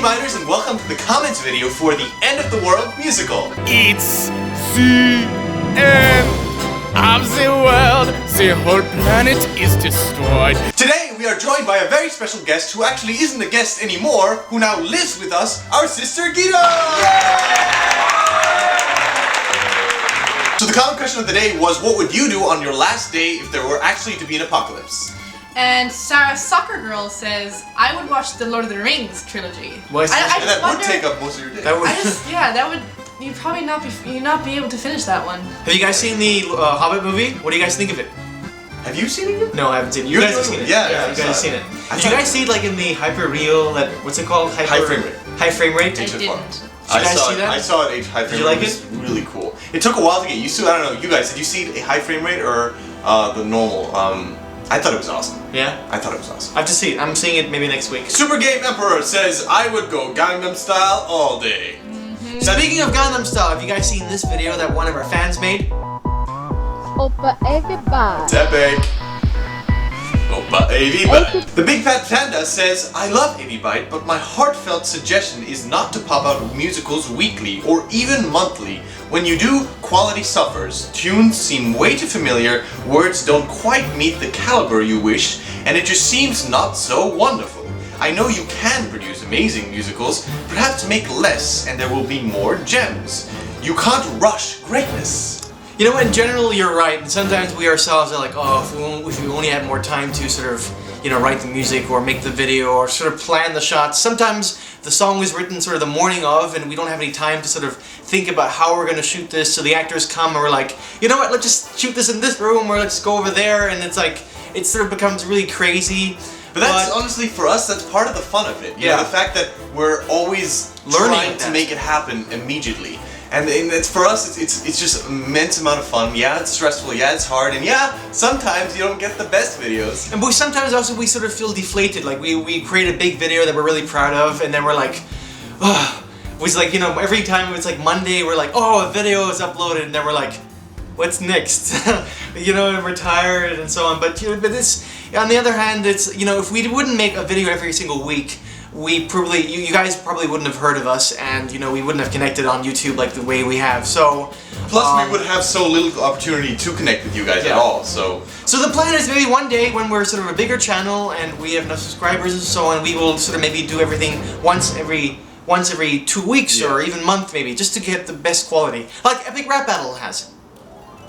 AVbyters, and welcome to the comments video for the End of the World musical. It's the end of the world. The whole planet is destroyed. Today we are joined by a very special guest who actually isn't a guest anymore, who now lives with us, our sister Geeta! So the common question of the day was, what would you do on your last day if there were actually to be an apocalypse? And Sarah Soccer Girl says, I would watch the Lord of the Rings trilogy. Well, that would take up most of your day. That would. You'd probably not be able to finish that one. Have you guys seen the Hobbit movie? What do you guys think of it? Have you seen it? No, I haven't seen it. You guys have seen it? Yeah, you guys have seen it. Did you guys see it like in the hyper real, that, what's it called? High frame rate. High frame rate? I didn't. Did you guys see that? I saw it at high frame rate. Did you like it? It was really cool. It took a while to get used to. I don't know, you guys, did you see it at high frame rate or the normal? I thought it was awesome. Yeah? I thought it was awesome. I have to see it. I'm seeing it maybe next week. Super Game Emperor says, I would go Gangnam Style all day. Speaking of Gangnam Style, have you guys seen this video that one of our fans made? Oppa AVbyte. It's epic. Oppa AVbyte. The Big Fat Panda says, I love AVbyte, but my heartfelt suggestion is not to pop out musicals weekly or even monthly. When you do, quality suffers. Tunes seem way too familiar, words don't quite meet the caliber you wish, and it just seems not so wonderful. I know you can produce amazing musicals, perhaps make less and there will be more gems. You can't rush greatness. You know, in general, you're right, and sometimes we ourselves are like, oh, if we only had more time to sort of, you know, write the music or make the video or sort of plan the shots. Sometimes the song is written sort of the morning of and we don't have any time to sort of think about how we're going to shoot this, so the actors come and we're like, you know what, let's just shoot this in this room or let's go over there, and it's like, it sort of becomes really crazy. But that's honestly, for us, that's part of the fun of it. You know, the fact that we're always trying to make it happen immediately. And it's, for us, it's just an immense amount of fun. Yeah, it's stressful. Yeah, it's hard. And yeah, sometimes you don't get the best videos. And but sometimes also we sort of feel deflated. Like we create a big video that we're really proud of, and then we're like, oh. It's like, you know, every time it's like Monday, we're like, oh, a video is uploaded, and then we're like, what's next? You know, and we're tired and so on. But you know, but this, on the other hand, it's, you know, if we wouldn't make a video every single week, we probably, you guys probably wouldn't have heard of us, and you know, we wouldn't have connected on YouTube like the way we have. So plus we would have so little opportunity to connect with you guys at all. So the plan is maybe one day when we're sort of a bigger channel and we have enough subscribers and so on, we will sort of maybe do everything once every 2 weeks or even month maybe, just to get the best quality, like Epic Rap Battle has.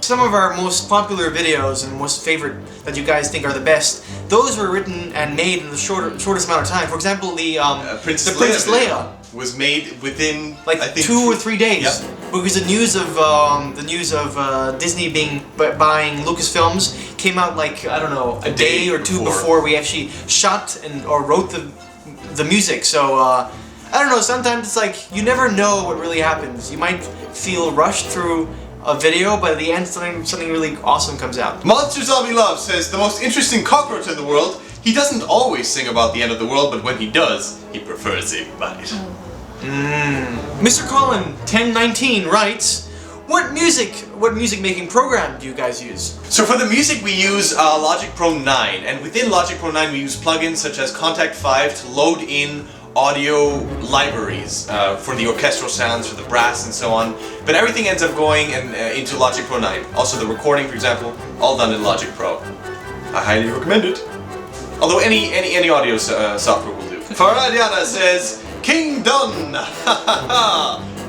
Some of our most popular videos and most favorite that you guys think are the best, those were written and made in the shortest amount of time. For example, the Princess Leia was made within like I think 2 or 3 days. Because the news of Disney buying Lucasfilms came out like, I don't know, a day or two before we actually shot or wrote the music. So I don't know. Sometimes it's like you never know what really happens. You might feel rushed through a video, but at the end something really awesome comes out. Monster Zombie Love says, the most interesting cockroach in the world. He doesn't always sing about the end of the world, but when he does, he prefers AVbyte. Mr. Colin 1019 writes, what music making program do you guys use? So for the music we use Logic Pro 9, and within Logic Pro 9 we use plugins such as Contact 5 to load in audio libraries for the orchestral sounds, for the brass and so on, but everything ends up going into Logic Pro 9. Also the recording, for example, all done in Logic Pro. I highly recommend it. Although any audio software will do. Faradiana says, King Dun!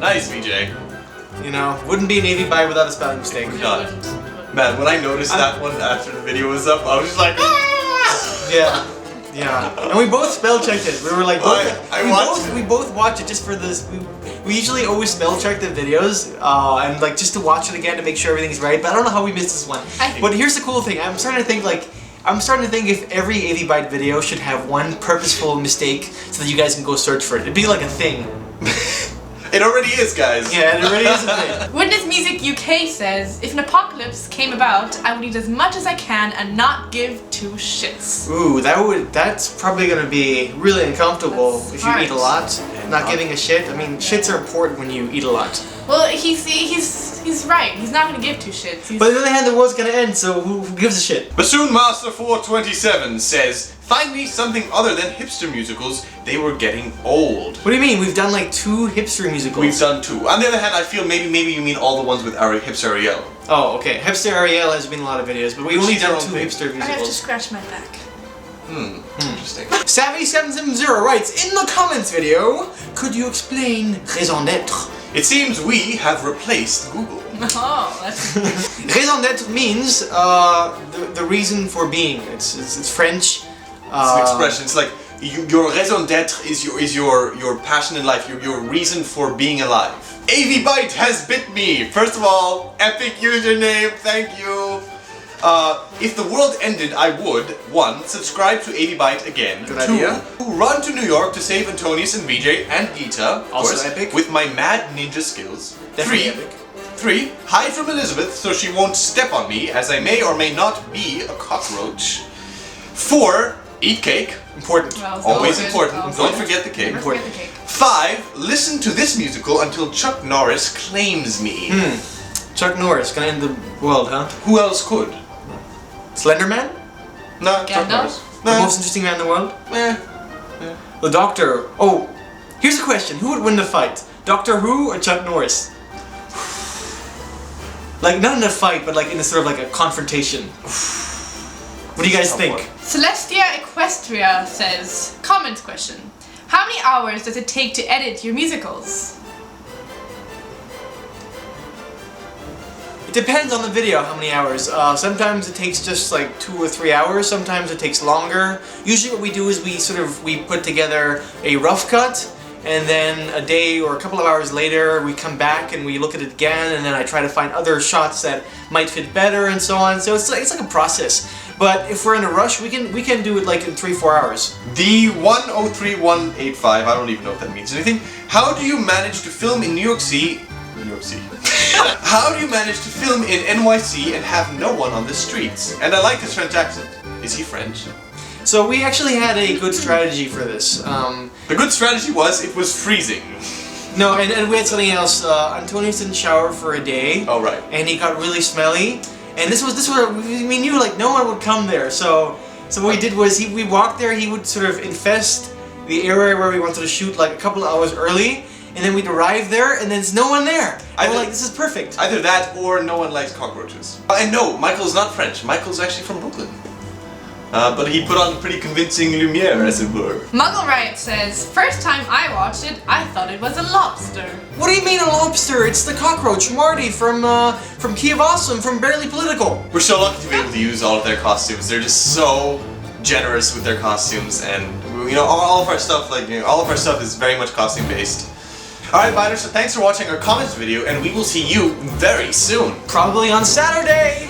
Nice, Vijay. You know, wouldn't be an AVbyte without a spelling mistake. God. Man, when I noticed that one after the video was up, I was just like, ah! Yeah. Yeah, and we both spell checked it. We were like, we both watch it just for this. We usually always spell check the videos, and like just to watch it again to make sure everything's right. But I don't know how we missed this one. But here's the cool thing. I'm starting to think if every AVbyte video should have one purposeful mistake so that you guys can go search for it. It'd be like a thing. It already is, guys. Yeah, it already is a thing. Witness Music UK says, if an apocalypse came about, I would eat as much as I can and not give 2 shits. Ooh, that's probably gonna be really uncomfortable if you eat a lot. Not giving a shit. I mean, shits are important when you eat a lot. Well, he's right. He's not gonna give two shits. But on the other hand, the world's gonna end, so who gives a shit? Bassoon Master 427 says, find me something other than hipster musicals. They were getting old. What do you mean? We've done like 2 hipster musicals. We've done 2. On the other hand, I feel maybe you mean all the ones with Hipster Ariel. Oh, okay. Hipster Ariel has been a lot of videos, but we only done 2 thing. hipster musicals. I have to scratch my back. Interesting. Savvy770 writes, in the comments video, could you explain raison d'être? It seems we have replaced Google. Oh, that's Raison d'être means the reason for being. It's French. It's an expression. It's like your raison d'être is your passion in life, your reason for being alive. AVbyte has bit me. First of all, epic username. Thank you. If the world ended, I would 1. Subscribe to AVbyte again. Good 2. idea. Run to New York to save Antonius and Vijay and Geeta. Of Also course, epic. with my mad ninja skills. Definitely 3. epic. 3. Hide from Elizabeth so she won't step on me, as I may or may not be a cockroach. 4. Eat cake. Important. Well, it's Always always important. always Don't important. forget the cake. Never forget the cake. 5. Listen to this musical until Chuck Norris claims me. Chuck Norris, gonna end the world, huh? Who else could? Slenderman? No, Chuck Gandalf? Norris. The No. most interesting man in the world? Eh. The Doctor. Oh, here's a question. Who would win the fight? Doctor Who or Chuck Norris? Like, not in a fight, but like in a sort of like a confrontation. What do you guys think? Celestia Equestria says, comments question. How many hours does it take to edit your musicals? It depends on the video how many hours. Sometimes it takes just like 2 or 3 hours. Sometimes it takes longer. Usually what we do is we put together a rough cut, and then a day or a couple of hours later we come back and we look at it again, and then I try to find other shots that might fit better and so on. So it's like a process. But if we're in a rush, we can do it like in 3-4 hours. The 103185, I don't even know if that means anything. How do you manage to film in New York City? How do you manage to film in NYC and have no one on the streets? And I like his French accent. Is he French? So we actually had a good strategy for this. The good strategy was it was freezing. No, and we had something else. Antonius didn't shower for a day. Oh, right. And he got really smelly. And this was we knew like no one would come there. So what we did was we walked there. He would sort of infest the area where we wanted to shoot like a couple of hours early, and then we'd arrive there, and there's no one there. And we're like, this is perfect. Either that or no one likes cockroaches. And no, Michael's not French. Michael's actually from Brooklyn. But he put on pretty convincing lumiere, as it were. Muggle Riot says, first time I watched it, I thought it was a lobster. What do you mean a lobster? It's the cockroach, Marty from Key of Awesome, from Barely Political. We're so lucky to be able to use all of their costumes. They're just so generous with their costumes, and you know, all of our stuff, like all of our stuff is very much costume based. Alright, Biters, so thanks for watching our comments video, and we will see you very soon. Probably on Saturday.